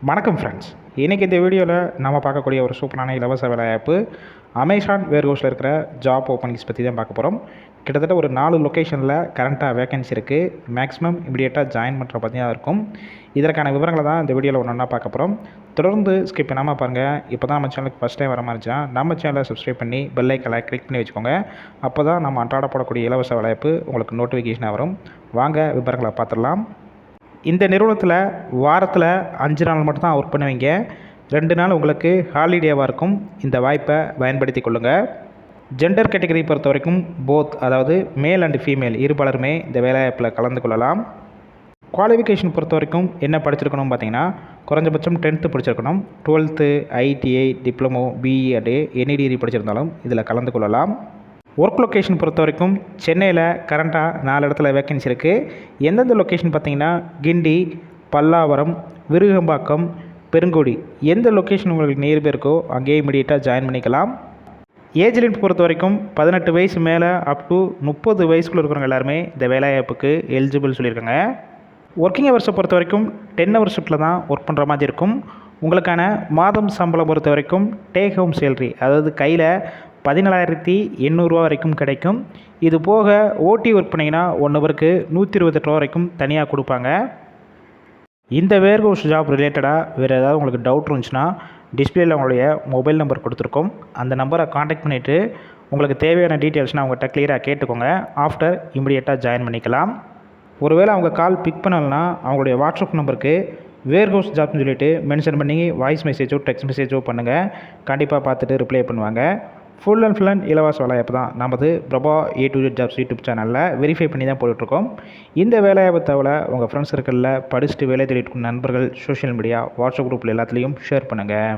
வணக்கம் ஃப்ரெண்ட்ஸ். இன்றைக்கி இந்த வீடியோவில் நம்ம பார்க்கக்கூடிய ஒரு சூப்பரான இலவச வேலைவாய்ப்பு அமேசான் வேர்ஹவுஸில் இருக்கிற ஜாப் ஓப்பனிங்ஸ் பற்றி தான் பார்க்க போகிறோம். கிட்டத்தட்ட ஒரு 4 லொக்கேஷனில் கரண்ட்டாக வேகன்சி இருக்குது. மேக்ஸிமம் இமிடியேட்டாக ஜாயின் பண்ணுற பற்றி தான் இருக்கும். இதற்கான விவரங்களை தான் இந்த வீடியோவில் ஒன்றா பார்க்க போகிறோம். தொடர்ந்து ஸ்கிப் பண்ணாமல் பாருங்கள். இப்போ தான் நம்ம சேனலுக்கு ஃபஸ்ட் டைம் வர மாதிரி இருந்துச்சுன்னா நம்ம சேனலை சப்ஸ்கிரைப் பண்ணி பெல் ஐக்கனை கிளிக் பண்ணி வச்சுக்கோங்க. அப்போ தான் நம்ம அன்றாட போடக்கூடிய இலவச வேலைவாய்ப்பு உங்களுக்கு நோட்டிஃபிகேஷனாக வரும். வாங்க விவரங்களை பார்த்துடலாம். இந்த நிறுவனத்தில் வாரத்தில் 5 நாள் மட்டும்தான் ஒர்க் பண்ணுவீங்க. 2 நாள் உங்களுக்கு ஹாலிடேவாக இருக்கும். இந்த வாய்ப்பை பயன்படுத்தி கொள்ளுங்கள். ஜெண்டர் கேட்டகரி பொறுத்த வரைக்கும் போத், அதாவது மேல் அண்ட் ஃபீமேல் இருபாலருமே இந்த வேலைவாய்ப்பில் கலந்து கொள்ளலாம். குவாலிஃபிகேஷன் பொறுத்த வரைக்கும் என்ன படிச்சிருக்கணும் பார்த்தீங்கன்னா, குறைஞ்சபட்சம் 10th படிச்சிருக்கணும். 12th, ITI, diploma, BE and any degree படிச்சிருந்தாலும் இதில் கலந்து கொள்ளலாம். ஒர்க் லொக்கேஷன் பொறுத்த வரைக்கும் சென்னையில் கரண்ட்டாக 4 இடத்துல வேக்கன்சி இருக்குது. எந்தெந்த லொக்கேஷன் பார்த்தீங்கன்னா, கிண்டி, பல்லாவரம், விருகம்பாக்கம், பெருங்குடி, எந்த லொக்கேஷன் உங்களுக்கு நியர்பை இருக்கோ அங்கேயே இமீடியட்டாக ஜாயின் பண்ணிக்கலாம். ஏஜ் லிமிட் பொறுத்த வரைக்கும் 18 வயசு மேலே அப் டு 30 வயசுக்குள்ளே இருக்கிறவங்க எல்லாருமே இந்த வேலைவாய்ப்புக்கு எலிஜிபிள் சொல்லியிருக்காங்க. ஒர்க்கிங் ஹவர்ஸை பொறுத்த வரைக்கும் 10 ஹவர் ஷிஃப்ட்டில் தான் ஒர்க் பண்ணுற மாதிரி இருக்கும். உங்களுக்கான மாதம் சம்பளம் பொறுத்த வரைக்கும் டேக் ஹோம் சேலரி, அதாவது கையில் 17,800 வரைக்கும் கிடைக்கும். இது போக ஓடி ஒர்க் பண்ணிங்கன்னா 1 ஹவருக்கு 128 ரூபா வரைக்கும் தனியாக கொடுப்பாங்க. இந்த வேர்ஹவுஸ் ஜாப் ரிலேட்டடாக வேறு ஏதாவது உங்களுக்கு டவுட் இருந்துச்சுன்னா டிஸ்பிளேயில் உங்களுடைய மொபைல் நம்பர் கொடுத்துருக்கோம். அந்த நம்பரை காண்டாக்ட் பண்ணிவிட்டு உங்களுக்கு தேவையான டீட்டெயில்ஸ்னால் அவங்ககிட்ட கிளியராக கேட்டுக்கோங்க. ஆஃப்டர் இமிடியேட்டாக ஜாயின் பண்ணிக்கலாம். ஒருவேளை அவங்க கால் பிக் பண்ணலைன்னா அவங்களுடைய வாட்ஸ்அப் நம்பருக்கு வேர்ஹவுஸ் ஜாப்னு சொல்லிவிட்டு மென்ஷன் பண்ணி வாய்ஸ் மெசேஜோ டெக்ஸ்ட் மெசேஜோ பண்ணுங்கள். கண்டிப்பாக பார்த்துட்டு ரிப்ளை பண்ணுவாங்க. ஃபுல் அண்ட் இலவச வேலைவாய்ப்பு தான் நமது Prabha A to Z jobs YouTube சேனலில் வெரிஃபை பண்ணி தான் போட்டுட்ருக்கோம். இந்த வேலைவாய்ப்பு தவிர உங்கள் ஃப்ரெண்ட்ஸ் சர்க்கிளில் படிச்சுட்டு வேலை தேடிட்டு நண்பர்கள் சோஷியல் மீடியா வாட்ஸ்அப் குரூப்பில் எல்லாத்துலேயும் ஷேர் பண்ணுங்கள்.